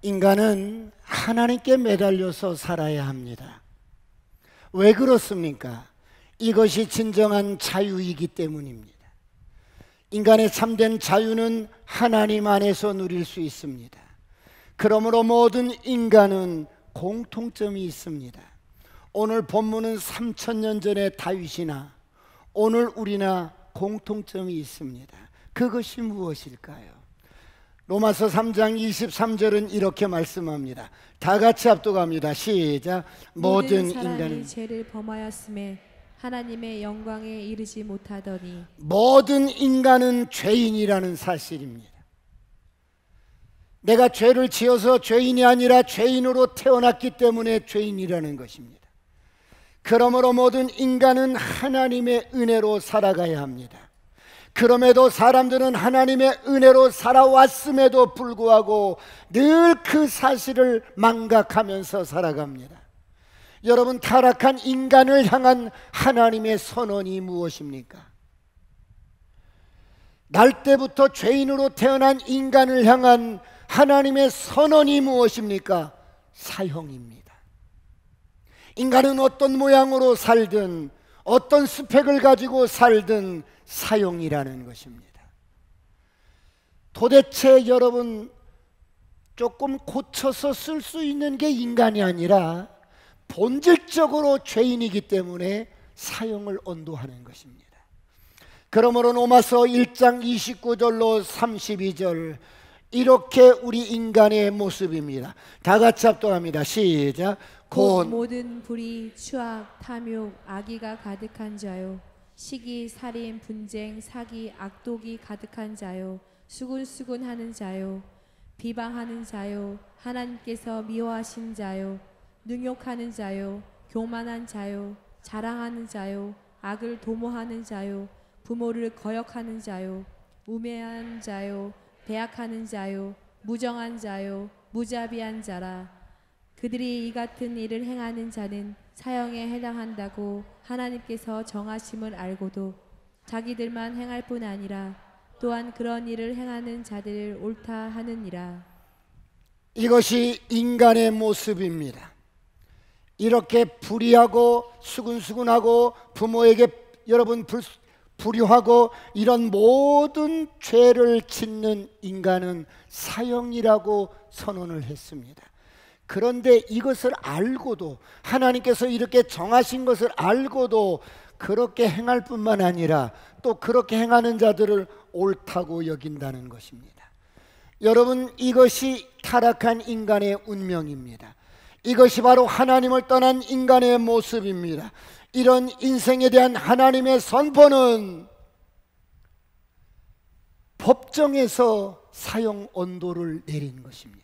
인간은 하나님께 매달려서 살아야 합니다. 왜 그렇습니까? 이것이 진정한 자유이기 때문입니다. 인간의 참된 자유는 하나님 안에서 누릴 수 있습니다. 그러므로 모든 인간은 공통점이 있습니다. 오늘 본문은 3000년 전의 다윗이나 오늘 우리나 공통점이 있습니다. 그것이 무엇일까요? 로마서 3장 23절은 이렇게 말씀합니다. 다 같이 합독합니다. 시작. 모든 인간은 죄를 범하였음에 하나님의 영광에 이르지 못하더니. 모든 인간은 죄인이라는 사실입니다. 내가 죄를 지어서 죄인이 아니라 죄인으로 태어났기 때문에 죄인이라는 것입니다. 그러므로 모든 인간은 하나님의 은혜로 살아가야 합니다. 그럼에도 사람들은 하나님의 은혜로 살아왔음에도 불구하고 늘 그 사실을 망각하면서 살아갑니다. 여러분, 타락한 인간을 향한 하나님의 선언이 무엇입니까? 날 때부터 죄인으로 태어난 인간을 향한 하나님의 선언이 무엇입니까? 사형입니다. 인간은 어떤 모양으로 살든 어떤 스펙을 가지고 살든 사형이라는 것입니다. 도대체 여러분, 조금 고쳐서 쓸 수 있는 게 인간이 아니라 본질적으로 죄인이기 때문에 사형을 언도하는 것입니다. 그러므로 로마서 1장 29절로 32절, 이렇게 우리 인간의 모습입니다. 다 같이 합독합니다. 시작. 곧 모든 불의, 추악, 탐욕, 악의가 가득한 자요, 시기, 살인, 분쟁, 사기, 악독이 가득한 자요, 수군수군하는 자요, 비방하는 자요, 하나님께서 미워하신 자요, 능욕하는 자요, 교만한 자요, 자랑하는 자요, 악을 도모하는 자요, 부모를 거역하는 자요, 우매한 자요, 배약하는 자요, 무정한 자요, 무자비한 자라. 그들이 이 같은 일을 행하는 자는 사형에 해당한다고 하나님께서 정하심을 알고도 자기들만 행할 뿐 아니라 또한 그런 일을 행하는 자들을 옳다 하느니라. 이것이 인간의 모습입니다. 이렇게 불의하고 수군수군하고 부모에게 여러분 불효하고 이런 모든 죄를 짓는 인간은 사형이라고 선언을 했습니다. 그런데 이것을 알고도, 하나님께서 이렇게 정하신 것을 알고도 그렇게 행할 뿐만 아니라 또 그렇게 행하는 자들을 옳다고 여긴다는 것입니다. 여러분, 이것이 타락한 인간의 운명입니다. 이것이 바로 하나님을 떠난 인간의 모습입니다. 이런 인생에 대한 하나님의 선포는 법정에서 사형 언도를 내린 것입니다.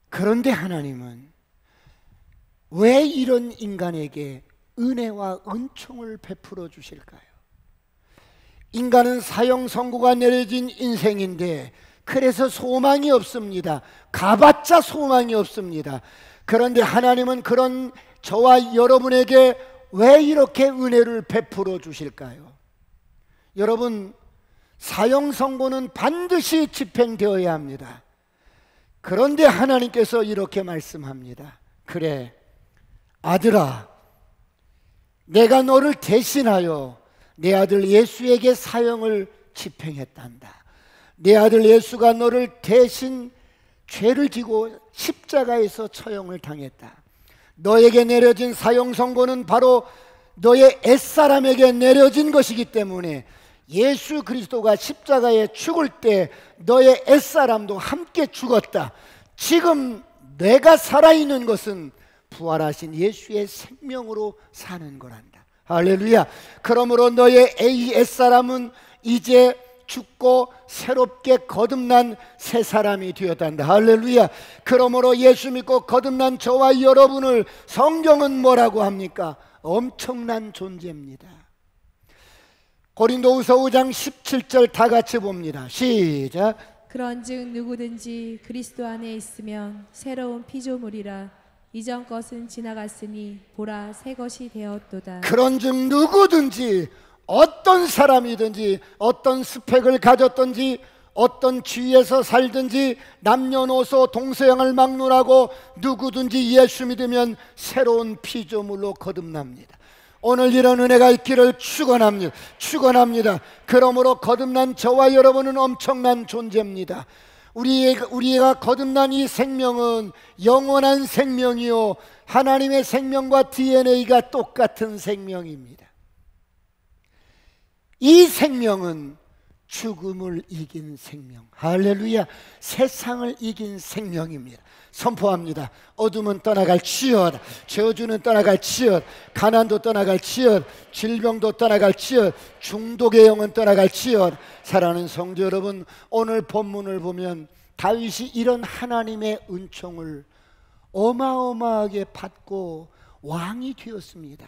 그런데 하나님은 왜 이런 인간에게 은혜와 은총을 베풀어 주실까요? 인간은 사형 선고가 내려진 인생인데 그래서 소망이 없습니다. 가봤자 소망이 없습니다. 그런데 하나님은 그런 저와 여러분에게 왜 이렇게 은혜를 베풀어 주실까요? 여러분, 사형 선고는 반드시 집행되어야 합니다. 그런데 하나님께서 이렇게 말씀합니다. 그래, 아들아, 내가 너를 대신하여 내 아들 예수에게 사형을 집행했단다. 내 아들 예수가 너를 대신 죄를 지고 십자가에서 처형을 당했다. 너에게 내려진 사형 선고는 바로 너의 옛사람에게 내려진 것이기 때문에 예수 그리스도가 십자가에 죽을 때 너의 옛사람도 함께 죽었다. 지금 내가 살아있는 것은 부활하신 예수의 생명으로 사는 거란다. 할렐루야. 그러므로 너의 옛사람은 이제 죽고 새롭게 거듭난 새 사람이 되었단다. 할렐루야. 그러므로 예수 믿고 거듭난 저와 여러분을 성경은 뭐라고 합니까? 엄청난 존재입니다. 고린도후서 5장 17절 다 같이 봅니다. 시작. 그런즉 누구든지 그리스도 안에 있으면 새로운 피조물이라. 이전 것은 지나갔으니 보라 새 것이 되었도다. 그런즉 누구든지, 어떤 사람이든지, 어떤 스펙을 가졌든지, 어떤 주위에서 살든지 남녀노소 동서양을 막론하고 누구든지 예수 믿으면 새로운 피조물로 거듭납니다. 오늘 이런 은혜가 있기를 축원합니다. 그러므로 거듭난 저와 여러분은 엄청난 존재입니다. 우리가 거듭난 이 생명은 영원한 생명이요 하나님의 생명과 DNA가 똑같은 생명입니다. 이 생명은 죽음을 이긴 생명, 할렐루야, 세상을 이긴 생명입니다. 선포합니다. 어둠은 떠나갈지어다. 저주는 떠나갈지어다. 가난도 떠나갈지어다. 질병도 떠나갈지어다. 중독의 영은 떠나갈지어다. 사랑하는 성도 여러분, 오늘 본문을 보면 다윗이 이런 하나님의 은총을 어마어마하게 받고 왕이 되었습니다.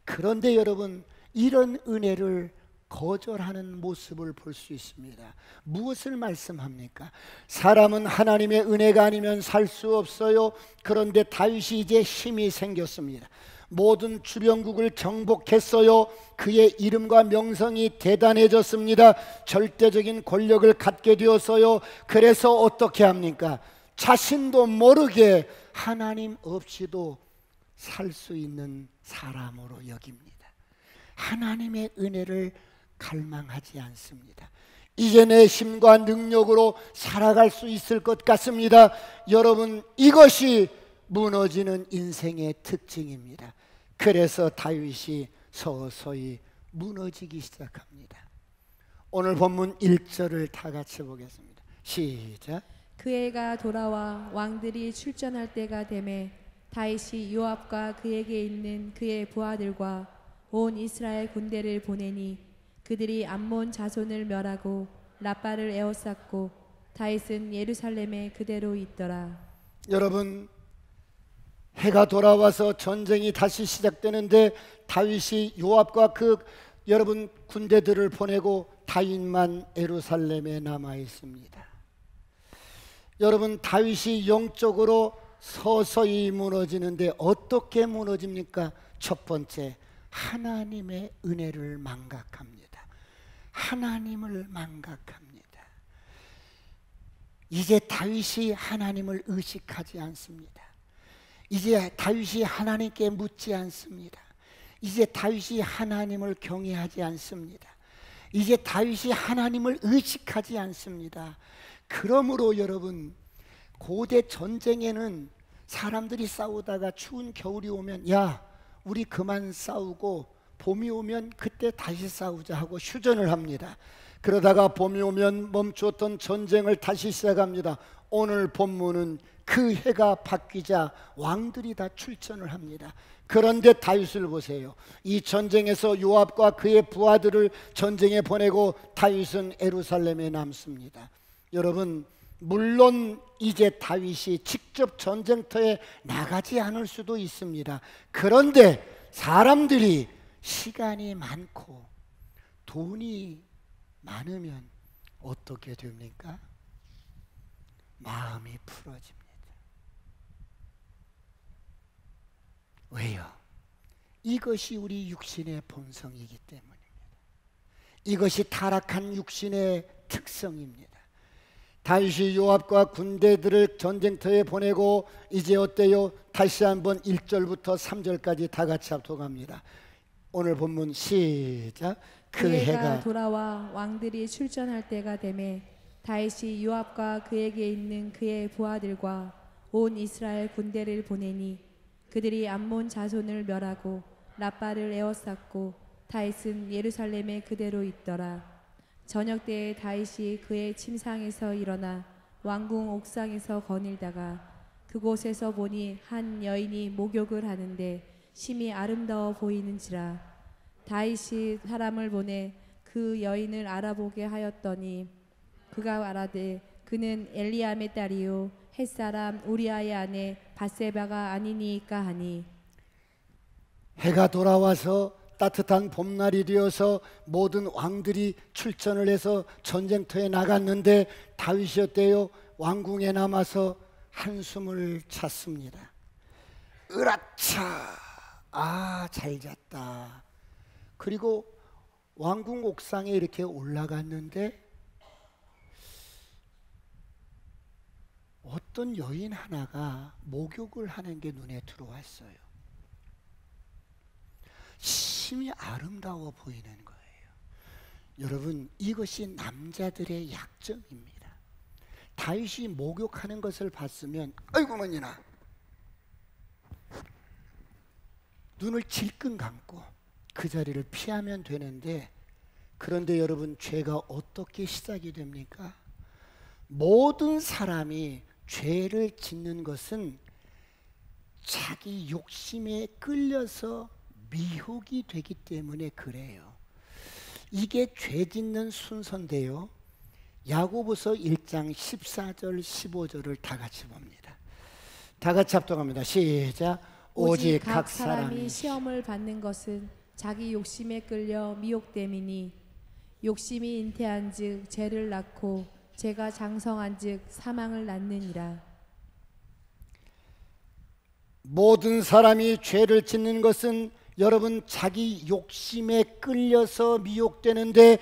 그런데 여러분, 이런 은혜를 거절하는 모습을 볼 수 있습니다. 무엇을 말씀합니까? 사람은 하나님의 은혜가 아니면 살 수 없어요. 그런데 다윗이 이제 힘이 생겼습니다. 모든 주변국을 정복했어요. 그의 이름과 명성이 대단해졌습니다. 절대적인 권력을 갖게 되었어요. 그래서 어떻게 합니까? 자신도 모르게 하나님 없이도 살 수 있는 사람으로 여깁니다. 하나님의 은혜를 갈망하지 않습니다. 이제 내 힘과 능력으로 살아갈 수 있을 것 같습니다. 여러분, 이것이 무너지는 인생의 특징입니다. 그래서 다윗이 서서히 무너지기 시작합니다. 오늘 본문 1절을 다 같이 보겠습니다. 시작. 그 해가 돌아와 왕들이 출전할 때가 되매 다윗이 요압과 그에게 있는 그의 부하들과 온 이스라엘 군대를 보내니 그들이 암몬 자손을 멸하고 라빠를 에워쌌고 다윗은 예루살렘에 그대로 있더라. 여러분, 해가 돌아와서 전쟁이 다시 시작되는데 다윗이 요압과 여러분 군대들을 보내고 다윗만 예루살렘에 남아 있습니다. 여러분, 다윗이 영적으로 서서히 무너지는데 어떻게 무너집니까? 첫 번째, 하나님의 은혜를 망각합니다. 하나님을 망각합니다. 이제 다윗이 하나님을 의식하지 않습니다. 이제 다윗이 하나님께 묻지 않습니다. 이제 다윗이 하나님을 경외하지 않습니다. 이제 다윗이 하나님을 의식하지 않습니다. 그러므로 여러분, 고대 전쟁에는 사람들이 싸우다가 추운 겨울이 오면 야, 우리 그만 싸우고 봄이 오면 그때 다시 싸우자 하고 휴전을 합니다. 그러다가 봄이 오면 멈추었던 전쟁을 다시 시작합니다. 오늘 본문은 그 해가 바뀌자 왕들이 다 출전을 합니다. 그런데 다윗을 보세요. 이 전쟁에서 요압과 그의 부하들을 전쟁에 보내고 다윗은 예루살렘에 남습니다. 여러분, 물론 이제 다윗이 직접 전쟁터에 나가지 않을 수도 있습니다. 그런데 사람들이 시간이 많고 돈이 많으면 어떻게 됩니까? 마음이 풀어집니다. 왜요? 이것이 우리 육신의 본성이기 때문입니다. 이것이 타락한 육신의 특성입니다. 다윗이 요압과 군대들을 전쟁터에 보내고 이제 어때요? 다시 한번 1절부터 3절까지 다 같이 합독합니다. 오늘 본문 시작. 그 해가 돌아와 왕들이 출전할 때가 되매 다윗이 요압과 그에게 있는 그의 부하들과 온 이스라엘 군대를 보내니 그들이 암몬 자손을 멸하고 라빠를 에워쌌고 다윗은 예루살렘에 그대로 있더라. 저녁 때에 다윗이 그의 침상에서 일어나 왕궁 옥상에서 거닐다가 그곳에서 보니 한 여인이 목욕을 하는데 심히 아름다워 보이는지라. 다윗이 사람을 보내 그 여인을 알아보게 하였더니 그가 말하되 그는 엘리암의 딸이요 햇사람 우리아의 아내 밧세바가 아니니까 하니. 해가 돌아와서 따뜻한 봄날이 되어서 모든 왕들이 출전을 해서 전쟁터에 나갔는데 다윗이 어때요? 왕궁에 남아서 한숨을 잤습니다. 으라차, 잘 잤다. 그리고 왕궁 옥상에 이렇게 올라갔는데 어떤 여인 하나가 목욕을 하는 게 눈에 들어왔어요. 심히 아름다워 보이는 거예요. 여러분, 이것이 남자들의 약점입니다. 다윗이 목욕하는 것을 봤으면 아이고 머니나 눈을 질끈 감고 그 자리를 피하면 되는데, 그런데 여러분, 죄가 어떻게 시작이 됩니까? 모든 사람이 죄를 짓는 것은 자기 욕심에 끌려서 미혹이 되기 때문에 그래요. 이게 죄 짓는 순서인데요. 야고보서 1장 14절 15절을 다 같이 봅니다. 다 같이 합독합니다. 시작. 오직 각 사람이 시험을 받는 것은 자기 욕심에 끌려 미혹됨이니 욕심이 잉태한즉 죄를 낳고 죄가 장성한즉 사망을 낳느니라. 모든 사람이 죄를 짓는 것은 여러분 자기 욕심에 끌려서 미혹되는데,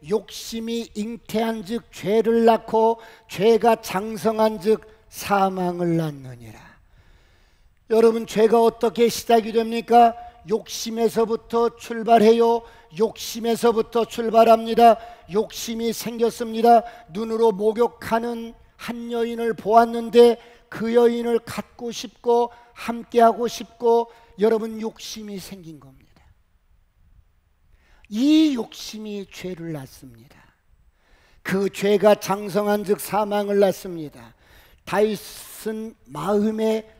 욕심이 잉태한즉 죄를 낳고 죄가 장성한즉 사망을 낳느니라. 여러분, 죄가 어떻게 시작이 됩니까? 욕심에서부터 출발해요. 욕심에서부터 출발합니다. 욕심이 생겼습니다. 눈으로 목욕하는 한 여인을 보았는데 그 여인을 갖고 싶고 함께하고 싶고, 여러분, 욕심이 생긴 겁니다. 이 욕심이 죄를 낳습니다. 그 죄가 장성한즉 사망을 낳습니다. 다윗은 마음에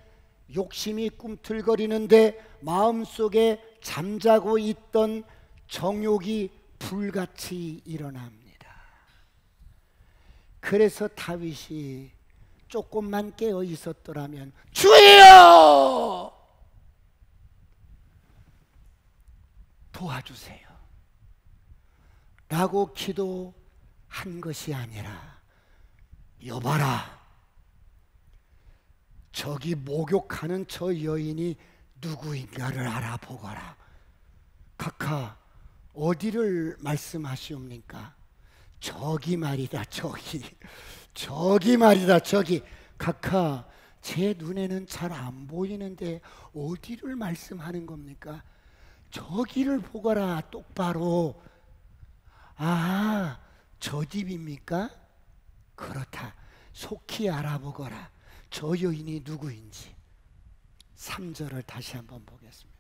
욕심이 꿈틀거리는데 마음속에 잠자고 있던 정욕이 불같이 일어납니다. 그래서 다윗이 조금만 깨어 있었더라면 주여 도와주세요 라고 기도한 것이 아니라, 여봐라, 저기 목욕하는 저 여인이 누구인가를 알아보거라. 각하 어디를 말씀하시옵니까? 저기 말이다, 저기 말이다, 저기. 각하, 제 눈에는 잘 안 보이는데 어디를 말씀하는 겁니까? 저기를 보거라, 똑바로. 아, 저 집입니까? 그렇다, 속히 알아보거라, 저 여인이 누구인지. 3절을 다시 한번 보겠습니다.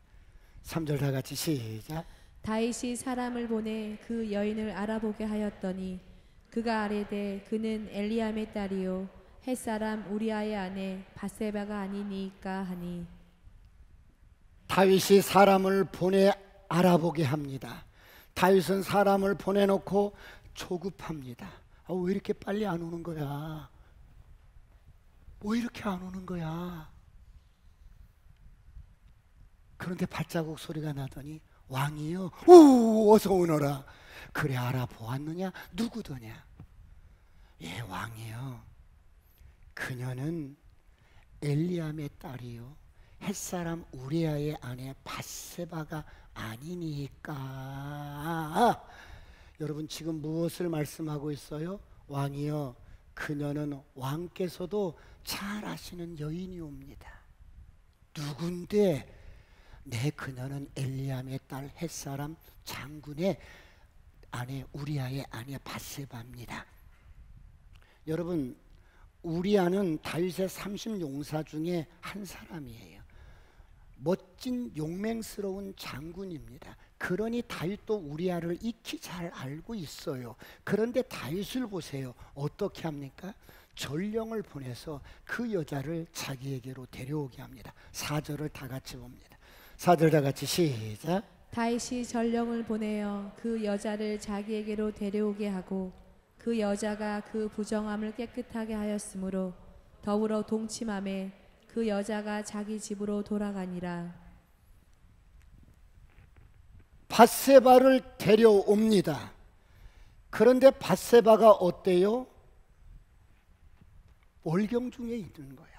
3절 다 같이 시작. 다윗이 사람을 보내 그 여인을 알아보게 하였더니 그가 아뢰되 그는 엘리암의 딸이요 햇사람 우리아의 아내 밧세바가 아니니까 하니. 다윗이 사람을 보내 알아보게 합니다. 다윗은 사람을 보내놓고 조급합니다. 왜 이렇게 빨리 안 오는 거야? 왜 이렇게 안 오는 거야? 그런데 발자국 소리가 나더니 왕이요, 오, 어서 오너라. 그래, 알아보았느냐? 누구더냐? 예, 왕이요, 그녀는 엘리암의 딸이요 햇사람 우리아의 아내 밧세바가 아니니까. 여러분, 지금 무엇을 말씀하고 있어요? 왕이요, 그녀는 왕께서도 잘 아시는 여인이옵니다. 누군데? 네, 그녀는 엘리암의 딸 햇사람 장군의 아내 우리아의 아내 밧세바입니다. 여러분, 우리아는 다윗의 30용사 중에 한 사람이에요. 멋진 용맹스러운 장군입니다. 그러니 다윗도 우리아를 익히 잘 알고 있어요. 그런데 다윗을 보세요. 어떻게 합니까? 전령을 보내서 그 여자를 자기에게로 데려오게 합니다. 4절을 다 같이 봅니다. 4절 다 같이 시작. 다윗이 전령을 보내어 그 여자를 자기에게로 데려오게 하고 그 여자가 그 부정함을 깨끗하게 하였으므로 더불어 동침함에 그 여자가 자기 집으로 돌아가니라. 밧세바를 데려옵니다. 그런데 밧세바가 어때요? 월경 중에 있는 거야.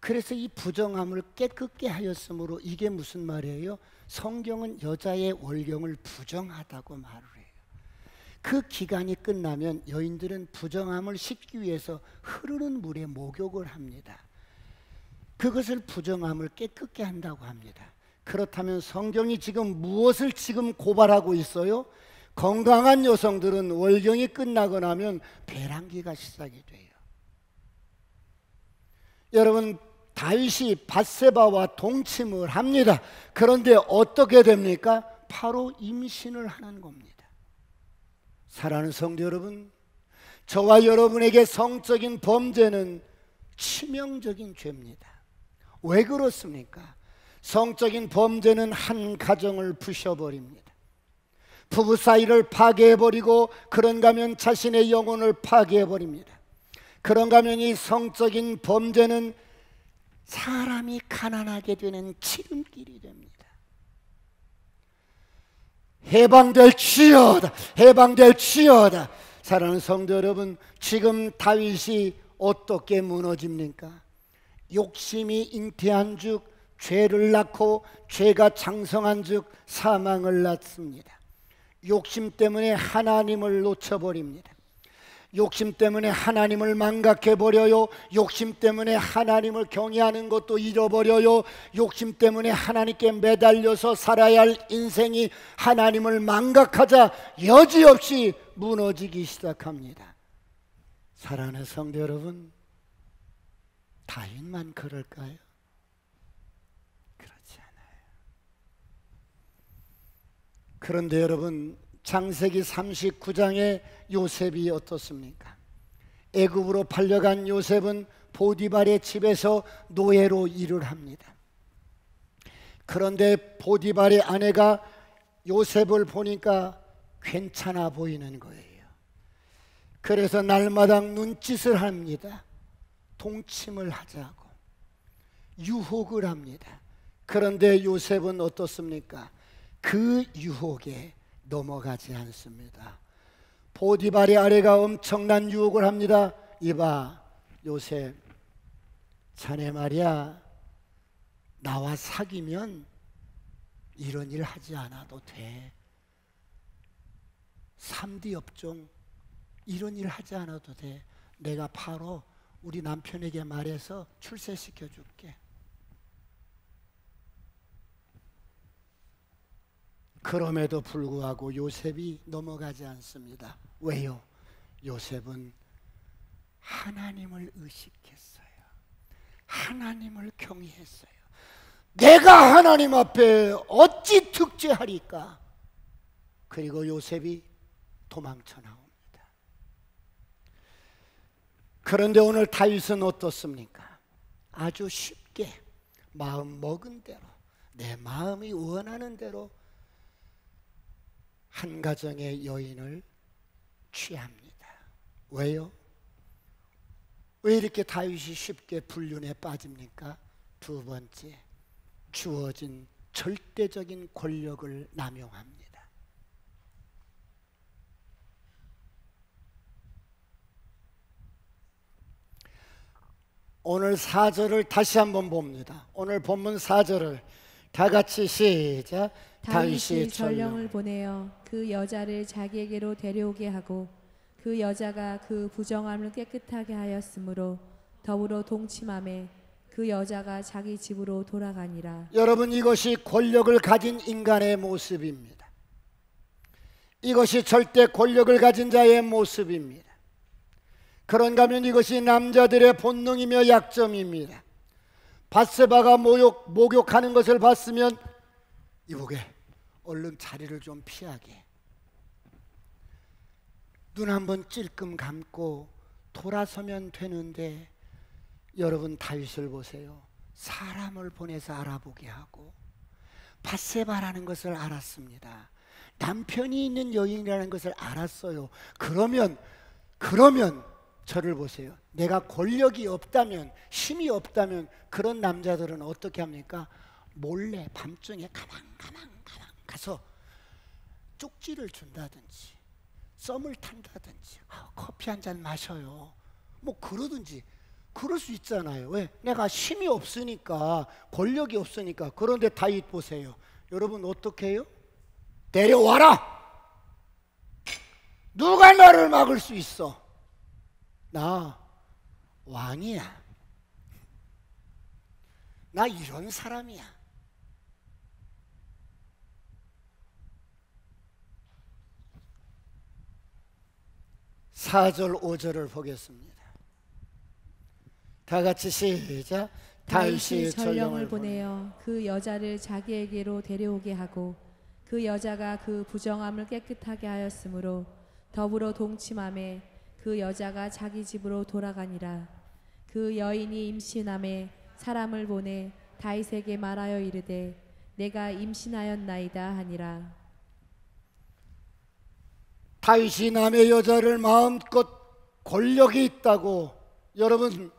그래서 이 부정함을 깨끗게 하였으므로, 이게 무슨 말이에요? 성경은 여자의 월경을 부정하다고 말을 해요. 그 기간이 끝나면 여인들은 부정함을 씻기 위해서 흐르는 물에 목욕을 합니다. 그것을 부정함을 깨끗게 한다고 합니다. 그렇다면 성경이 지금 무엇을 지금 고발하고 있어요? 건강한 여성들은 월경이 끝나고 나면 배란기가 시작이 돼요. 여러분, 다윗이 밧세바와 동침을 합니다. 그런데 어떻게 됩니까? 바로 임신을 하는 겁니다. 사랑하는 성도 여러분, 저와 여러분에게 성적인 범죄는 치명적인 죄입니다. 왜 그렇습니까? 성적인 범죄는 한 가정을 부셔버립니다. 부부 사이를 파괴해버리고, 그런가 하면 자신의 영혼을 파괴해버립니다. 그런가 하면 이 성적인 범죄는 사람이 가난하게 되는 지름길이 됩니다. 해방될지어다, 해방될지어다. 사랑하는 성도 여러분, 지금 다윗이 어떻게 무너집니까? 욕심이 잉태한 즉 죄를 낳고, 죄가 장성한 즉 사망을 낳습니다. 욕심 때문에 하나님을 놓쳐버립니다. 욕심 때문에 하나님을 망각해버려요. 욕심 때문에 하나님을 경외하는 것도 잃어버려요. 욕심 때문에 하나님께 매달려서 살아야 할 인생이 하나님을 망각하자 여지없이 무너지기 시작합니다. 사랑하는 성도 여러분, 다윗만 그럴까요? 그렇지 않아요. 그런데 여러분, 창세기 39장에 요셉이 어떻습니까? 애굽으로 팔려간 요셉은 보디발의 집에서 노예로 일을 합니다. 그런데 보디발의 아내가 요셉을 보니까 괜찮아 보이는 거예요. 그래서 날마당 눈짓을 합니다. 동침을 하자고 유혹을 합니다. 그런데 요셉은 어떻습니까? 그 유혹에 넘어가지 않습니다. 보디발의 아내가 엄청난 유혹을 합니다. 이봐 요셉, 자네 말이야, 나와 사귀면 이런 일 하지 않아도 돼. 3D 업종 이런 일 하지 않아도 돼. 내가 바로 우리 남편에게 말해서 출세시켜 줄게. 그럼에도 불구하고 요셉이 넘어가지 않습니다. 왜요? 요셉은 하나님을 의식했어요. 하나님을 경외했어요. 내가 하나님 앞에 어찌 특죄하리까? 그리고 요셉이 도망쳐 나옵니다. 그런데 오늘 다윗은 어떻습니까? 아주 쉽게 마음 먹은 대로, 내 마음이 원하는 대로 한 가정의 여인을 취합니다. 왜요? 왜 이렇게 다윗이 쉽게 불륜에 빠집니까? 두 번째, 주어진 절대적인 권력을 남용합니다. 오늘 4절을 다시 한번 봅니다. 오늘 본문 4절을 다 같이 시작. 다윗이 전령을 보내어 그 여자를 자기에게로 데려오게 하고 그 여자가 그 부정함을 깨끗하게 하였으므로 더불어 동침함에 그 여자가 자기 집으로 돌아가니라. 여러분, 이것이 권력을 가진 인간의 모습입니다. 이것이 절대 권력을 가진 자의 모습입니다. 그런가 하면 이것이 남자들의 본능이며 약점입니다. 밧세바가 목욕하는 것을 봤으면 이보게 얼른 자리를 좀 피하게, 눈 한번 찔끔 감고 돌아서면 되는데, 여러분 다윗을 보세요. 사람을 보내서 알아보게 하고 밧세바라는 것을 알았습니다. 남편이 있는 여인이라는 것을 알았어요. 그러면 저를 보세요. 내가 권력이 없다면, 힘이 없다면 그런 남자들은 어떻게 합니까? 몰래 밤중에 가만 가서 쪽지를 준다든지 썸을 탄다든지 커피 한 잔 마셔요. 뭐 그러든지 그럴 수 있잖아요. 왜? 내가 힘이 없으니까, 권력이 없으니까. 그런데 다윗 보세요. 여러분 어떻게 해요? 데려와라! 누가 나를 막을 수 있어? 나 왕이야. 나 이런 사람이야. 4절 5절을 보겠습니다. 다 같이 시작. 다윗이 전령을 보내어 그 여자를 자기에게로 데려오게 하고 그 여자가 그 부정함을 깨끗하게 하였으므로 더불어 동침함에 그 여자가 자기 집으로 돌아가니라. 그 여인이 임신함에 사람을 보내 다윗에게 말하여 이르되 내가 임신하였나이다 하니라. 다윗이 남의 여자를 마음껏 권력이 있다고 여러분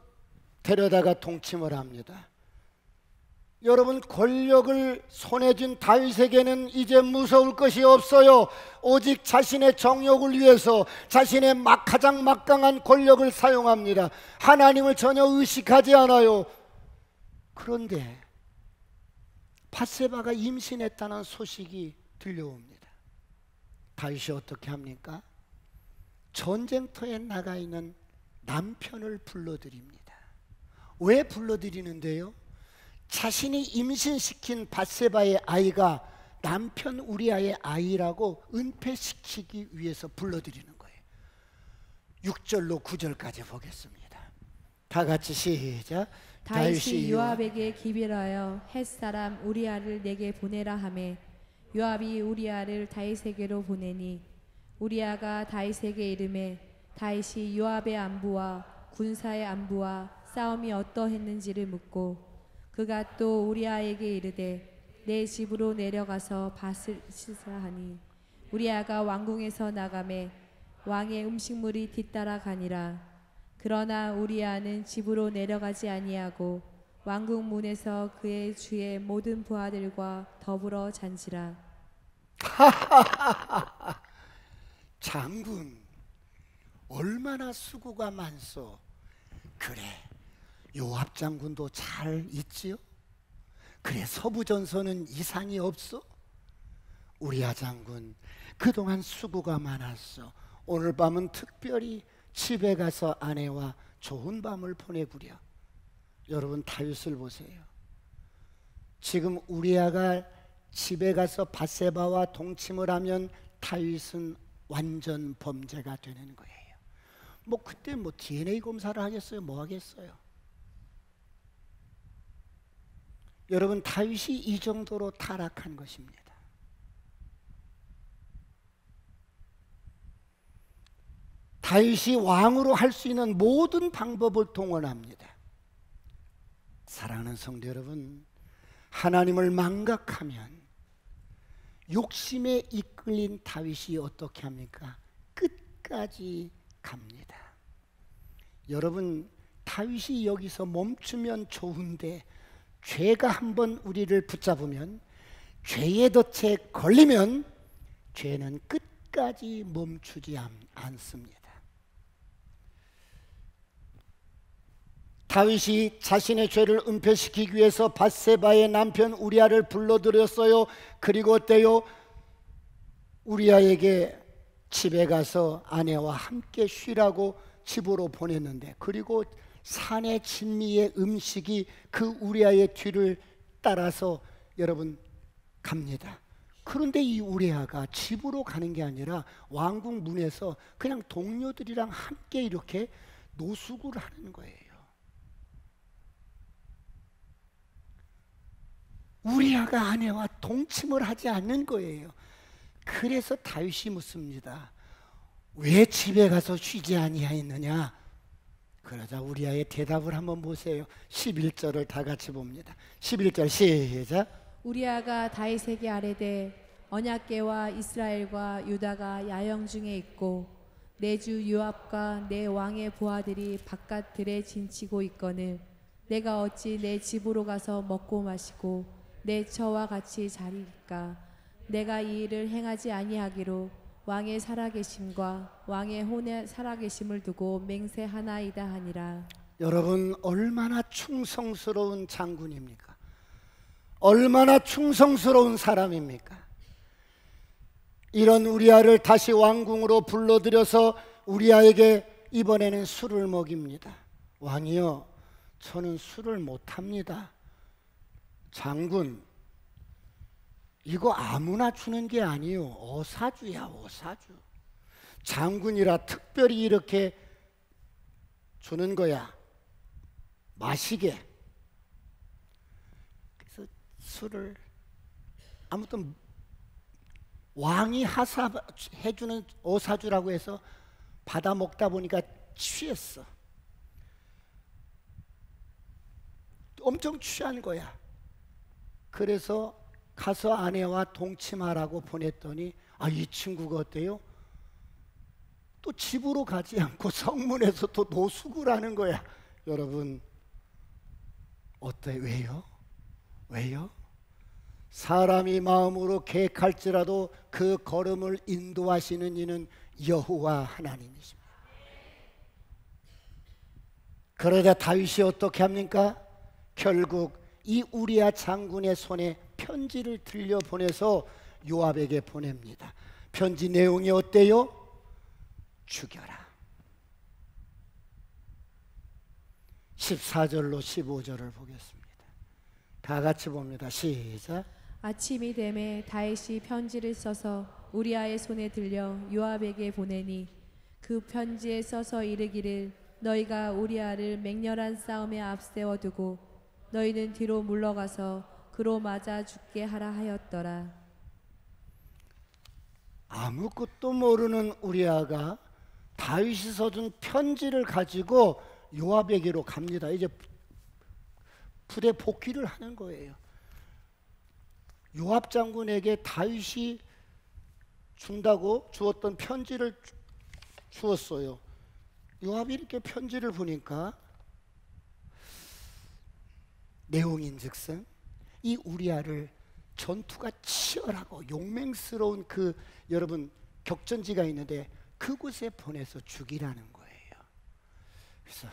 데려다가 동침을 합니다. 여러분, 권력을 손에 쥔 다윗에게는 이제 무서울 것이 없어요. 오직 자신의 정욕을 위해서 자신의 가장 막강한 권력을 사용합니다. 하나님을 전혀 의식하지 않아요. 그런데 밧세바가 임신했다는 소식이 들려옵니다. 다윗이 어떻게 합니까? 전쟁터에 나가 있는 남편을 불러들입니다. 왜 불러들이는데요? 자신이 임신시킨 밧세바의 아이가 남편 우리아의 아이라고 은폐시키기 위해서 불러들이는 거예요. 6절로 9절까지 보겠습니다. 다 같이 시작. 다윗이 요압에게 기별하여 햇사람 우리아를 내게 보내라 하매 요압이 우리아를 다윗에게로 보내니 우리아가 다윗에게 이르매 다윗이 요압의 안부와 군사의 안부와 싸움이 어떠했는지를 묻고 그가 또 우리아에게 이르되 내 집으로 내려가서 밭을 씻으라 하니 우리아가 왕궁에서 나가매 왕의 음식물이 뒤따라 가니라. 그러나 우리아는 집으로 내려가지 아니하고 왕궁 문에서 그의 주의 모든 부하들과 더불어 잔지라. 장군, 얼마나 수고가 많소. 그래, 요압 장군도 잘 있지요? 그래, 서부전선은 이상이 없어? 우리아 장군, 그동안 수고가 많았어. 오늘 밤은 특별히 집에 가서 아내와 좋은 밤을 보내구려. 여러분, 다윗을 보세요. 지금 우리아가 집에 가서 밧세바와 동침을 하면 다윗은 완전 범죄가 되는 거예요. 뭐 그때 뭐 DNA 검사를 하겠어요? 뭐 하겠어요? 여러분, 다윗이 이 정도로 타락한 것입니다. 다윗이 왕으로 할 수 있는 모든 방법을 동원합니다. 사랑하는 성도 여러분, 하나님을 망각하면 욕심에 이끌린 다윗이 어떻게 합니까? 끝까지 갑니다. 여러분, 다윗이 여기서 멈추면 좋은데 죄가 한번 우리를 붙잡으면, 죄의 덫에 걸리면 죄는 끝까지 멈추지 않습니다. 다윗이 자신의 죄를 은폐시키기 위해서 밧세바의 남편 우리아를 불러들였어요. 그리고 어때요? 우리아에게 집에 가서 아내와 함께 쉬라고 집으로 보냈는데, 그리고 산의 진미의 음식이 그 우리아의 뒤를 따라서 여러분 갑니다. 그런데 이 우리아가 집으로 가는 게 아니라 왕궁 문에서 그냥 동료들이랑 함께 이렇게 노숙을 하는 거예요. 우리아가 아내와 동침을 하지 않는 거예요. 그래서 다윗이 묻습니다. 왜 집에 가서 쉬지 아니하였느냐? 그러자 우리아의 대답을 한번 보세요. 11절을 다 같이 봅니다. 11절 시작. 우리아가 다윗에게 아뢰되 언약궤와 이스라엘과 유다가 야영 중에 있고 내 주 요압과 내 왕의 부하들이 바깥 들에 진치고 있거늘 내가 어찌 내 집으로 가서 먹고 마시고 내 처와 같이 자리일까? 내가 이 일을 행하지 아니하기로 왕의 살아계심과 왕의 혼의 살아계심을 두고 맹세하나이다 하니라. 여러분, 얼마나 충성스러운 장군입니까? 얼마나 충성스러운 사람입니까? 이런 우리아를 다시 왕궁으로 불러들여서 우리아에게 이번에는 술을 먹입니다. 왕이여, 저는 술을 못합니다. 장군, 이거 아무나 주는 게 아니요, 어사주야, 어사주. 장군이라 특별히 이렇게 주는 거야, 마시게. 그래서 술을, 아무튼 왕이 하사해주는 어사주라고 해서 받아 먹다 보니까 취했어. 엄청 취한 거야. 그래서 가서 아내와 동침하라고 보냈더니, 이 친구가 어때요? 또 집으로 가지 않고 성문에서 또 노숙을 하는 거야. 여러분, 어때요? 왜요? 왜요? 사람이 마음으로 계획할지라도 그 걸음을 인도하시는 이는 여호와 하나님이십니다. 그러자 다윗이 어떻게 합니까? 결국 이 우리아 장군의 손에 편지를 들려보내서 요압에게 보냅니다. 편지 내용이 어때요? 죽여라. 14절로 15절을 보겠습니다. 다 같이 봅니다. 시작. 아침이 되매 다윗이 편지를 써서 우리아의 손에 들려 요압에게 보내니 그 편지에 써서 이르기를 너희가 우리아를 맹렬한 싸움에 앞세워 두고 너희는 뒤로 물러가서 그로 맞아 죽게 하라 하였더라. 아무것도 모르는 우리아가 다윗이 써준 편지를 가지고 요압에게로 갑니다. 이제 부대 복귀를 하는 거예요. 요압 장군에게 다윗이 준다고 주었던 편지를 주었어요. 요압이 이렇게 편지를 보니까 내용인즉슨 이 우리아를 전투가 치열하고 용맹스러운 그 여러분 격전지가 있는데 그곳에 보내서 죽이라는 거예요. 그래서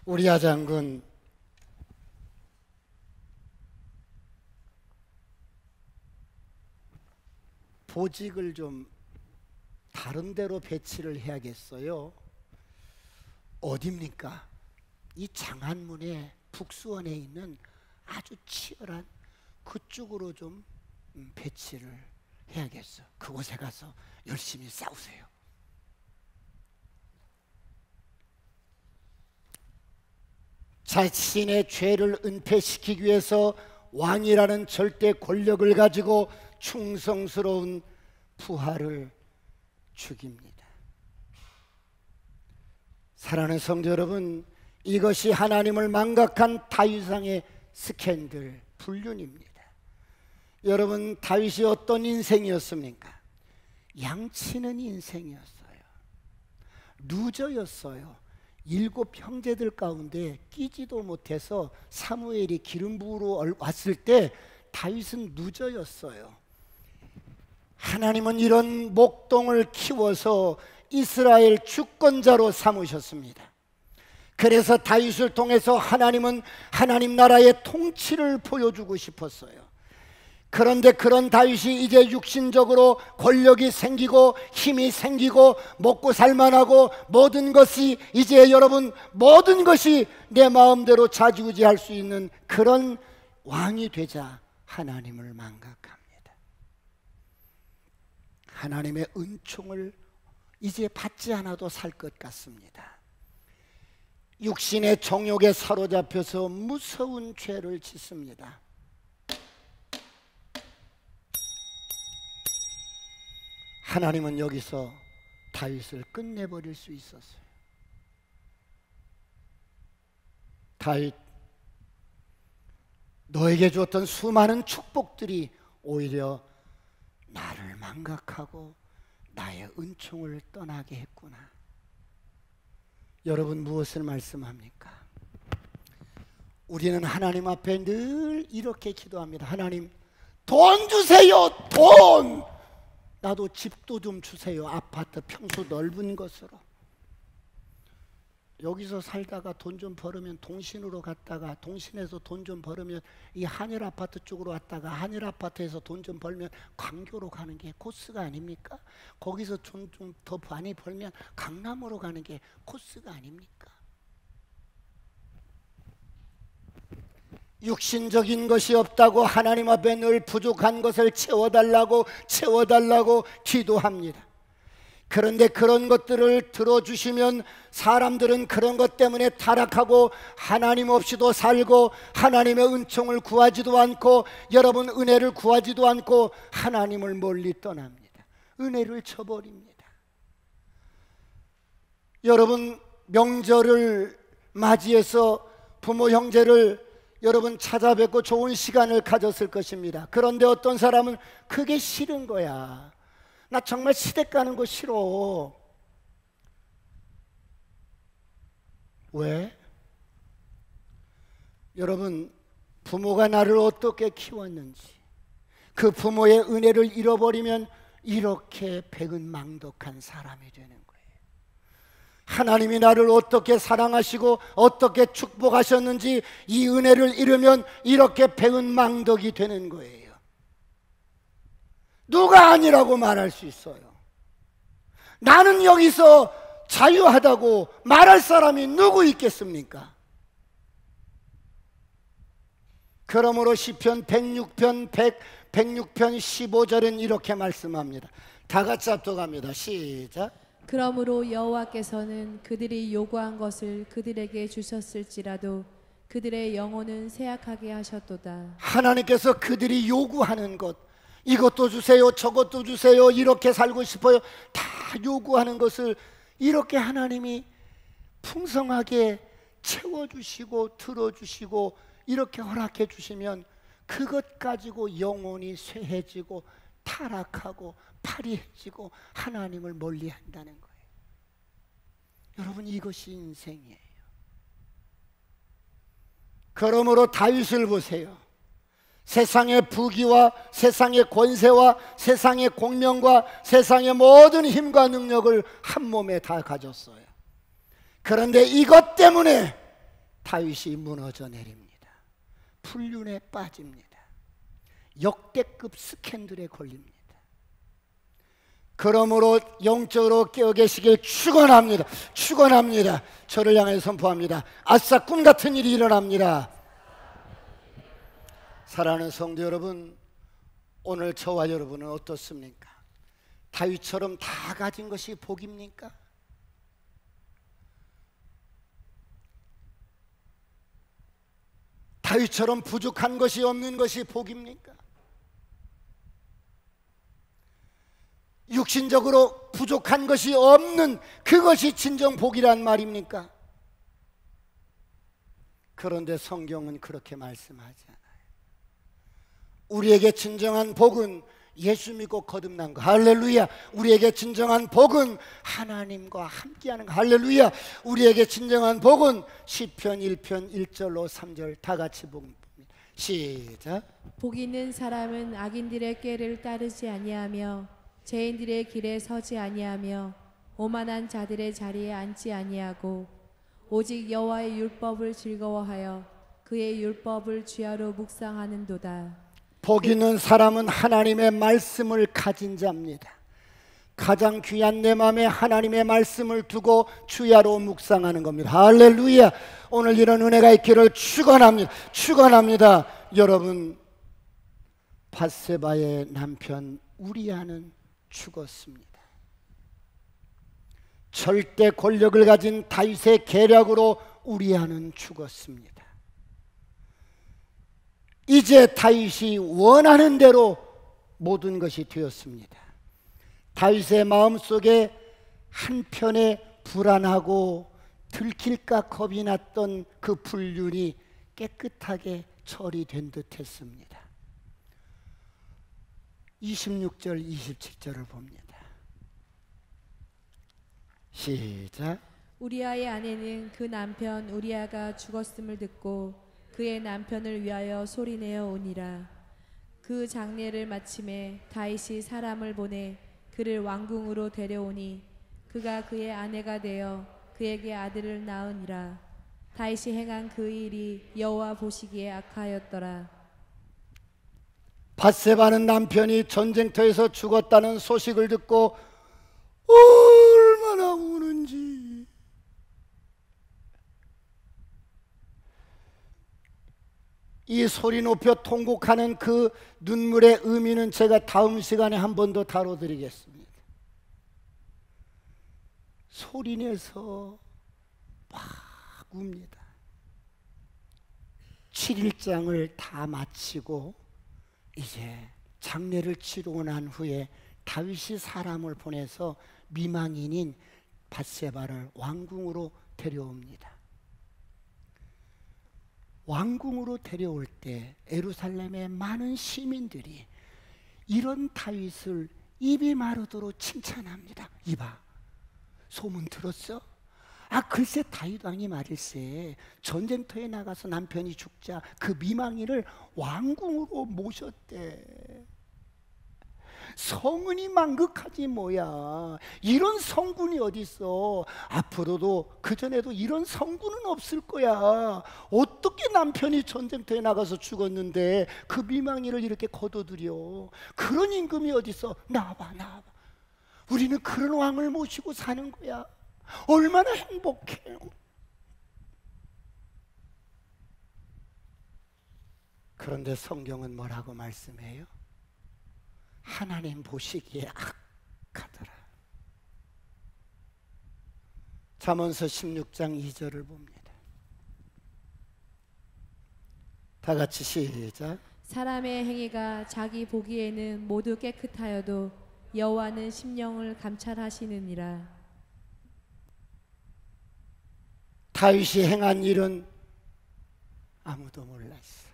우리아 장군, 보직을 좀 다른 데로 배치를 해야겠어요. 어딥니까? 이 장안문의 북수원에 있는 아주 치열한 그쪽으로 좀 배치를 해야겠어. 그곳에 가서 열심히 싸우세요. 자신의 죄를 은폐시키기 위해서 왕이라는 절대 권력을 가지고 충성스러운 부하를 죽입니다. 사랑하는 성도 여러분, 이것이 하나님을 망각한 다윗왕의 스캔들, 불륜입니다. 여러분, 다윗이 어떤 인생이었습니까? 양치는 인생이었어요. 루저였어요. 7 형제들 가운데 끼지도 못해서 사무엘이 기름 부으러 왔을 때 다윗은 루저였어요. 하나님은 이런 목동을 키워서 이스라엘 주권자로 삼으셨습니다. 그래서 다윗을 통해서 하나님은 하나님 나라의 통치를 보여주고 싶었어요. 그런데 그런 다윗이 이제 육신적으로 권력이 생기고 힘이 생기고 먹고 살만하고 모든 것이 이제 여러분 모든 것이 내 마음대로 좌지우지할 수 있는 그런 왕이 되자 하나님을 망각합니다. 하나님의 은총을 이제 받지 않아도 살 것 같습니다. 육신의 정욕에 사로잡혀서 무서운 죄를 짓습니다. 하나님은 여기서 다윗을 끝내버릴 수 있었어요. 다윗, 너에게 주었던 수많은 축복들이 오히려 나를 망각하고 나의 은총을 떠나게 했구나. 여러분, 무엇을 말씀합니까? 우리는 하나님 앞에 늘 이렇게 기도합니다. 하나님, 돈 주세요. 돈! 나도 집도 좀 주세요. 아파트 평수 넓은 것으로. 여기서 살다가 돈 좀 벌으면 동신으로 갔다가 동신에서 돈 좀 벌으면 이 한일 아파트 쪽으로 왔다가 한일 아파트에서 돈 좀 벌면 광교로 가는 게 코스가 아닙니까? 거기서 좀 더 많이 벌면 강남으로 가는 게 코스가 아닙니까? 육신적인 것이 없다고 하나님 앞에 늘 부족한 것을 채워달라고 기도합니다. 그런데 그런 것들을 들어주시면 사람들은 그런 것 때문에 타락하고 하나님 없이도 살고 하나님의 은총을 구하지도 않고 여러분 은혜를 구하지도 않고 하나님을 멀리 떠납니다. 은혜를 저버립니다. 여러분 명절을 맞이해서 부모 형제를 여러분 찾아뵙고 좋은 시간을 가졌을 것입니다. 그런데 어떤 사람은 그게 싫은 거야. 나 정말 시댁 가는 거 싫어. 왜? 여러분 부모가 나를 어떻게 키웠는지 그 부모의 은혜를 잃어버리면 이렇게 배은망덕한 사람이 되는 거예요. 하나님이 나를 어떻게 사랑하시고 어떻게 축복하셨는지 이 은혜를 잃으면 이렇게 배은망덕이 되는 거예요. 누가 아니라고 말할 수 있어요? 나는 여기서 자유하다고 말할 사람이 누구 있겠습니까? 그러므로 시편 106편 15절은 이렇게 말씀합니다. 다 같이 합독합니다. 시작. 그러므로 여호와께서는 그들이 요구한 것을 그들에게 주셨을지라도 그들의 영혼은 쇠약하게 하셨도다. 하나님께서 그들이 요구하는 것, 이것도 주세요, 저것도 주세요, 이렇게 살고 싶어요, 다 요구하는 것을 이렇게 하나님이 풍성하게 채워주시고 들어주시고 이렇게 허락해 주시면 그것 가지고 영혼이 쇠해지고 타락하고 파리해지고 하나님을 멀리한다는 거예요. 여러분 이것이 인생이에요. 그러므로 다윗을 보세요. 세상의 부귀와 세상의 권세와 세상의 공명과 세상의 모든 힘과 능력을 한 몸에 다 가졌어요. 그런데 이것 때문에 다윗이 무너져 내립니다. 불륜에 빠집니다. 역대급 스캔들에 걸립니다. 그러므로 영적으로 깨어 계시길 축원합니다. 축원합니다. 저를 향해 선포합니다. 아싸 꿈 같은 일이 일어납니다. 사랑하는 성도 여러분, 오늘 저와 여러분은 어떻습니까? 다윗처럼 다 가진 것이 복입니까? 다윗처럼 부족한 것이 없는 것이 복입니까? 육신적으로 부족한 것이 없는 그것이 진정 복이란 말입니까? 그런데 성경은 그렇게 말씀하지 않아요. 우리에게 진정한 복은 예수 믿고 거듭난 거, 할렐루야. 우리에게 진정한 복은 하나님과 함께하는 거, 할렐루야. 우리에게 진정한 복은 시편 1편 1절로 3절 다 같이 봅니다. 시작. 복 있는 사람은 악인들의 꾀를 따르지 아니하며 죄인들의 길에 서지 아니하며 오만한 자들의 자리에 앉지 아니하고 오직 여호와의 율법을 즐거워하여 그의 율법을 주야로 묵상하는도다. 복 있는 사람은 하나님의 말씀을 가진 자입니다. 가장 귀한 내 마음에 하나님의 말씀을 두고 주야로 묵상하는 겁니다. 할렐루야. 오늘 이런 은혜가 있기를 축원합니다. 축원합니다. 여러분, 밧세바의 남편 우리아는 죽었습니다. 절대 권력을 가진 다윗의 계략으로 우리아는 죽었습니다. 이제 다윗이 원하는 대로 모든 것이 되었습니다. 다윗의 마음속에 한편에 불안하고 들킬까 겁이 났던 그 불륜이 깨끗하게 처리된 듯 했습니다. 26절 27절을 봅니다. 시작. 우리아의 아내는 그 남편 우리아가 죽었음을 듣고 그의 남편을 위하여 소리내어 오니라. 그 장례를 마침에 다윗이 사람을 보내 그를 왕궁으로 데려오니 그가 그의 아내가 되어 그에게 아들을 낳으니라. 다윗이 행한 그 일이 여호와 보시기에 악하였더라. 밧세바는 남편이 전쟁터에서 죽었다는 소식을 듣고 얼마나 우는지. 이 소리 높여 통곡하는 그 눈물의 의미는 제가 다음 시간에 한 번 더 다뤄드리겠습니다. 소리내서 막 웁니다. 7일장을 다 마치고 이제 장례를 치르고 난 후에 다윗이 사람을 보내서 미망인인 밧세바를 왕궁으로 데려옵니다. 왕궁으로 데려올 때 예루살렘의 많은 시민들이 이런 다윗을 입이 마르도록 칭찬합니다. 이봐, 소문 들었어? 아, 글쎄 다윗 왕이 말일세 전쟁터에 나가서 남편이 죽자 그 미망인을 왕궁으로 모셨대. 성은이 만극하지 뭐야. 이런 성군이 어딨어. 앞으로도 그전에도 이런 성군은 없을 거야. 어떻게 남편이 전쟁터에 나가서 죽었는데 그 미망인을 이렇게 거둬들여. 그런 임금이 어딨어. 나와봐. 우리는 그런 왕을 모시고 사는 거야. 얼마나 행복해요. 그런데 성경은 뭐라고 말씀해요? 하나님 보시기에 악하더라. 잠언서 16장 2절을 봅니다. 다 같이 시작. 사람의 행위가 자기 보기에는 모두 깨끗하여도 여호와는 심령을 감찰하시느니라. 다윗이 행한 일은 아무도 몰랐어.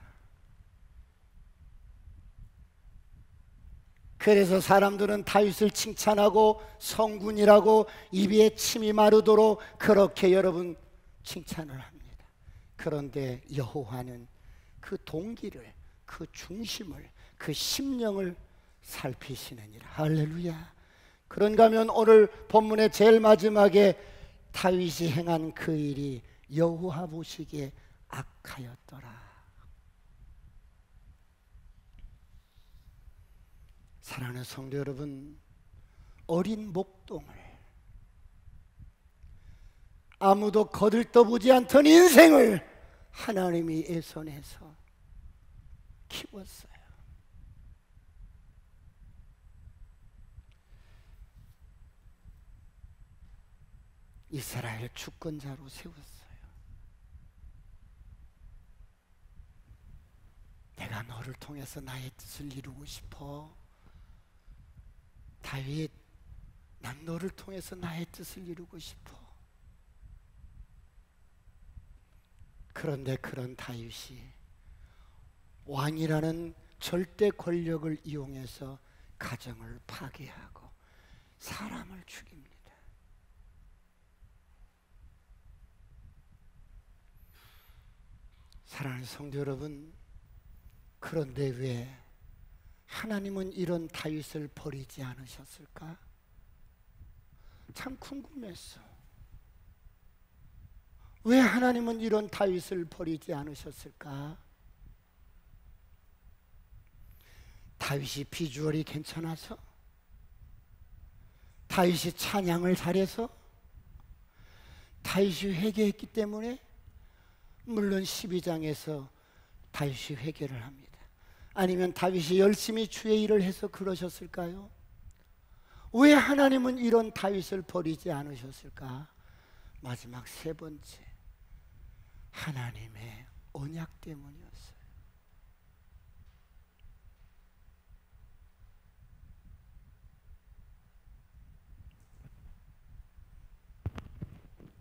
그래서 사람들은 다윗을 칭찬하고 성군이라고 입에 침이 마르도록 그렇게 여러분 칭찬을 합니다. 그런데 여호와는 그 동기를, 그 중심을, 그 심령을 살피시느니라. 할렐루야. 그런가 하면 오늘 본문의 제일 마지막에 다윗이 행한 그 일이 여호와 보시기에 악하였더라. 사랑하는 성도 여러분, 어린 목동을 아무도 거들떠보지 않던 인생을 하나님이 애손해서 키웠어요. 이스라엘 주권자로 세웠어요. 내가 너를 통해서 나의 뜻을 이루고 싶어. 다윗, 난 너를 통해서 나의 뜻을 이루고 싶어. 그런데 그런 다윗이 왕이라는 절대 권력을 이용해서 가정을 파괴하고 사람을 죽입니다. 사랑하는 성도 여러분, 그런데 왜 하나님은 이런 다윗을 버리지 않으셨을까? 참 궁금했어. 왜 하나님은 이런 다윗을 버리지 않으셨을까? 다윗이 비주얼이 괜찮아서? 다윗이 찬양을 잘해서? 다윗이 회개했기 때문에? 물론 12장에서 다윗이 회개를 합니다. 아니면 다윗이 열심히 주의 일을 해서 그러셨을까요? 왜 하나님은 이런 다윗을 버리지 않으셨을까? 마지막 세 번째, 하나님의 언약 때문이었어요.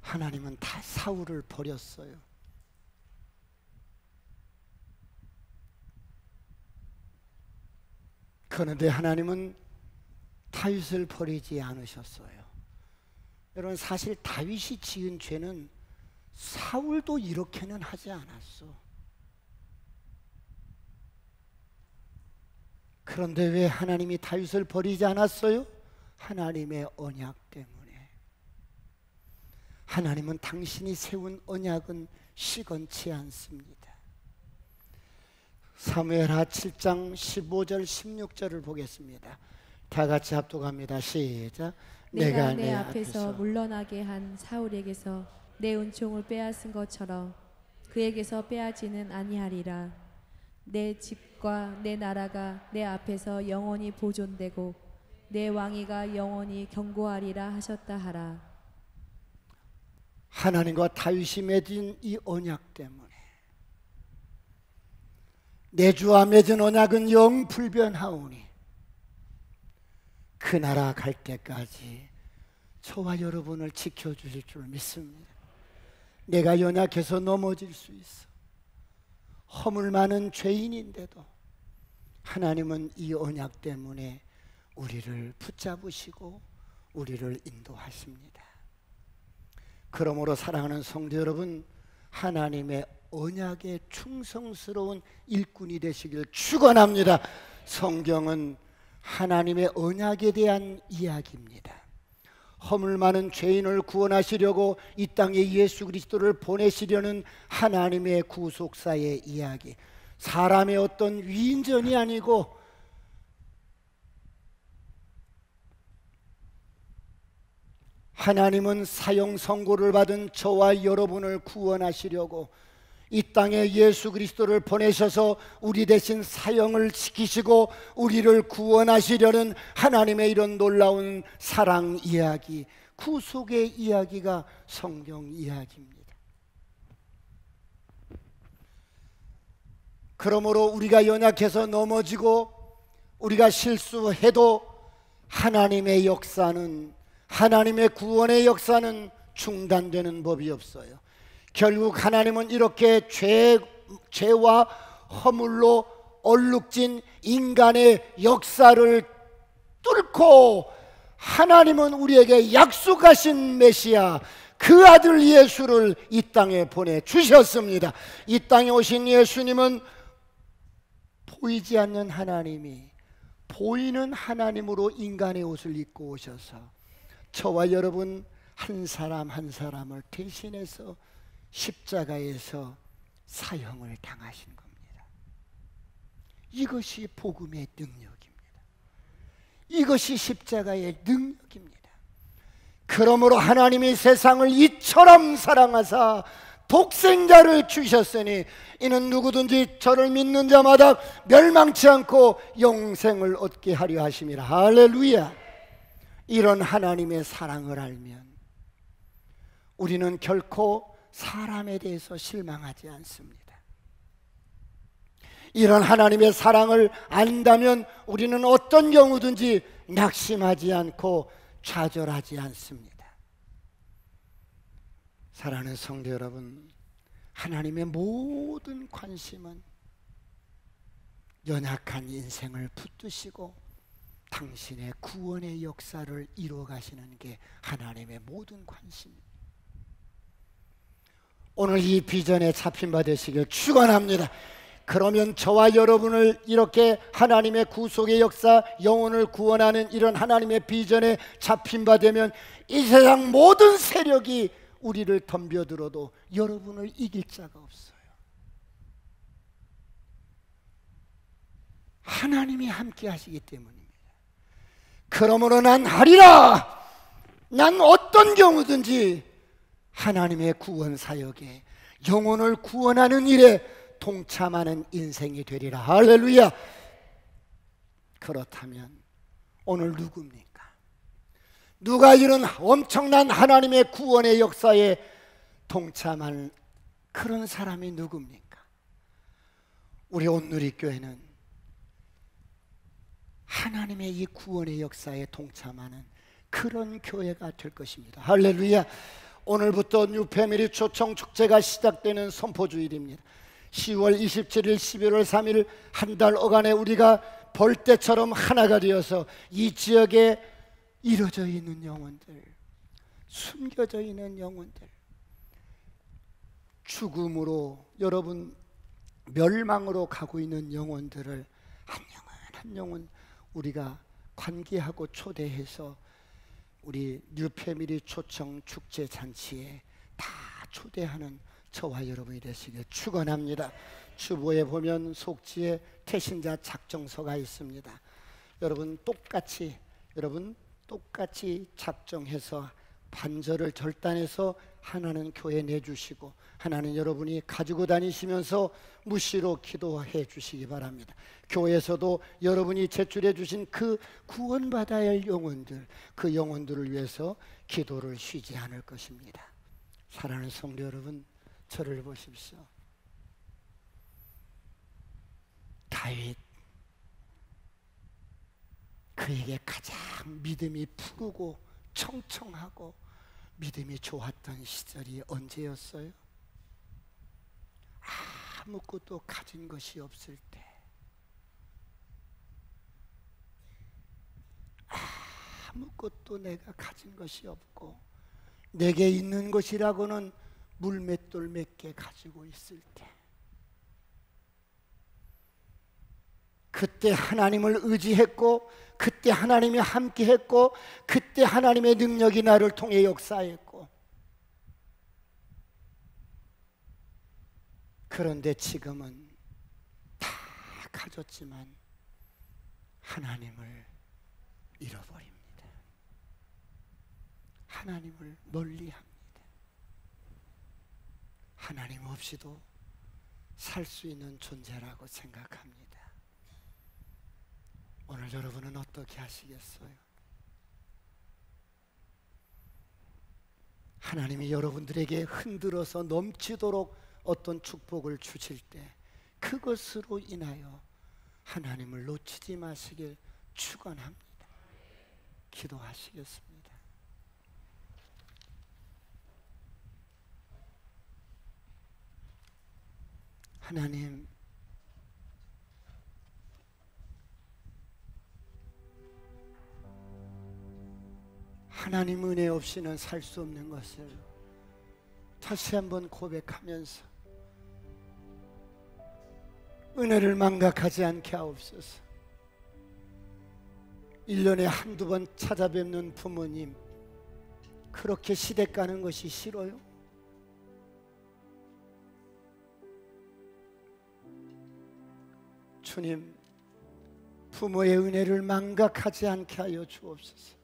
하나님은 다 사울을 버렸어요. 그런데 하나님은 다윗을 버리지 않으셨어요. 여러분, 사실 다윗이 지은 죄는 사울도 이렇게는 하지 않았어. 그런데 왜 하나님이 다윗을 버리지 않았어요? 하나님의 언약 때문에. 하나님은 당신이 세운 언약은 시건치 않습니다. 사무엘하 7장 15절 16절을 보겠습니다. 다 같이 합독합니다. 시작. 내가 내 앞에서 물러나게 한 사울에게서 내 은총을 빼앗은 것처럼 그에게서 빼앗지는 아니하리라. 내 집과 내 나라가 내 앞에서 영원히 보존되고 내 왕위가 영원히 견고하리라 하셨다 하라. 하나님과 다윗이 맺은 이 언약 때문에 내 주와 맺은 언약은 영 불변하오니 그 나라 갈 때까지 저와 여러분을 지켜주실 줄 믿습니다. 내가 연약해서 넘어질 수 있어. 허물 많은 죄인인데도 하나님은 이 언약 때문에 우리를 붙잡으시고 우리를 인도하십니다. 그러므로 사랑하는 성도 여러분, 하나님의 언약에 충성스러운 일꾼이 되시길 축원합니다. 성경은 하나님의 언약에 대한 이야기입니다. 허물 많은 죄인을 구원하시려고 이 땅에 예수 그리스도를 보내시려는 하나님의 구속사의 이야기, 사람의 어떤 위인전이 아니고 하나님은 사형 선고를 받은 저와 여러분을 구원하시려고 이 땅에 예수 그리스도를 보내셔서 우리 대신 사형을 지키시고 우리를 구원하시려는 하나님의 이런 놀라운 사랑 이야기, 구속의 이야기가 성경 이야기입니다. 그러므로 우리가 연약해서 넘어지고 우리가 실수해도 하나님의 역사는, 하나님의 구원의 역사는 중단되는 법이 없어요. 결국 하나님은 이렇게 죄와 허물로 얼룩진 인간의 역사를 뚫고 하나님은 우리에게 약속하신 메시아, 그 아들 예수를 이 땅에 보내주셨습니다. 이 땅에 오신 예수님은 보이지 않는 하나님이 보이는 하나님으로 인간의 옷을 입고 오셔서 저와 여러분 한 사람 한 사람을 대신해서 십자가에서 사형을 당하신 겁니다. 이것이 복음의 능력입니다. 이것이 십자가의 능력입니다. 그러므로 하나님이 세상을 이처럼 사랑하사 독생자를 주셨으니 이는 누구든지 저를 믿는 자마다 멸망치 않고 영생을 얻게 하려 하심이라. 할렐루야. 이런 하나님의 사랑을 알면 우리는 결코 사람에 대해서 실망하지 않습니다. 이런 하나님의 사랑을 안다면 우리는 어떤 경우든지 낙심하지 않고 좌절하지 않습니다. 사랑하는 성도 여러분, 하나님의 모든 관심은 연약한 인생을 붙드시고 당신의 구원의 역사를 이루어 가시는 게 하나님의 모든 관심입니다. 오늘 이 비전에 잡힌 바 되시길 축원합니다. 그러면 저와 여러분을 이렇게 하나님의 구속의 역사, 영혼을 구원하는 이런 하나님의 비전에 잡힌 바 되면 이 세상 모든 세력이 우리를 덤벼들어도 여러분을 이길 자가 없어요. 하나님이 함께 하시기 때문입니다. 그러므로 난 하리라. 난 어떤 경우든지 하나님의 구원 사역에, 영혼을 구원하는 일에 동참하는 인생이 되리라. 할렐루야. 그렇다면 오늘 누굽니까? 누가 이런 엄청난 하나님의 구원의 역사에 동참할 그런 사람이 누굽니까? 우리 온누리교회는 하나님의 이 구원의 역사에 동참하는 그런 교회가 될 것입니다. 할렐루야. 오늘부터 뉴패밀리 초청 축제가 시작되는 선포주일입니다. 10월 27일, 11월 3일 한 달 어간에 우리가 벌떼처럼 하나가 되어서 이 지역에 이루어져 있는 영혼들, 숨겨져 있는 영혼들, 죽음으로, 여러분 멸망으로 가고 있는 영혼들을 한 영혼 한 영혼 우리가 관계하고 초대해서 우리 뉴패밀리 초청 축제 잔치에 다 초대하는 저와 여러분이 되시길 축원합니다. 주보에 보면 속지에 태신자 작정서가 있습니다. 여러분 똑같이 작정해서 반절을 절단해서 하나는 교회 내주시고 하나는 여러분이 가지고 다니시면서 무시로 기도해 주시기 바랍니다. 교회에서도 여러분이 제출해 주신 그 구원받아야 할 영혼들, 그 영혼들을 위해서 기도를 쉬지 않을 것입니다. 사랑하는 성도 여러분, 저를 보십시오. 다윗, 그에게 가장 믿음이 푸르고 청청하고 믿음이 좋았던 시절이 언제였어요? 아무것도 가진 것이 없을 때, 아무것도 내가 가진 것이 없고 내게 있는 것이라고는 물맷돌 몇 개 가지고 있을 때, 그때 하나님을 의지했고 그때 하나님이 함께했고 그때 하나님의 능력이 나를 통해 역사했고, 그런데 지금은 다 가졌지만 하나님을 잃어버립니다. 하나님을 멀리합니다. 하나님 없이도 살 수 있는 존재라고 생각합니다. 오늘 여러분은 어떻게 하시겠어요? 하나님이 여러분들에게 흔들어서 넘치도록 어떤 축복을 주실 때 그것으로 인하여 하나님을 놓치지 마시길 축원합니다. 기도하시겠습니다. 하나님, 하나님 은혜 없이는 살 수 없는 것을 다시 한번 고백하면서 은혜를 망각하지 않게 하옵소서. 1년에 한두 번 찾아뵙는 부모님, 그렇게 시댁 가는 것이 싫어요? 주님, 부모의 은혜를 망각하지 않게 하여 주옵소서.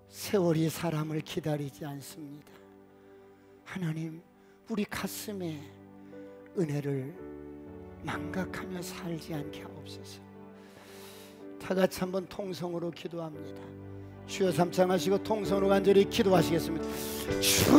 세월이 사람을 기다리지 않습니다. 하나님, 우리 가슴에 은혜를 망각하며 살지 않게 하옵소서. 다 같이 한번 통성으로 기도합니다. 주여 삼창하시고 통성으로 간절히 기도하시겠습니다. 주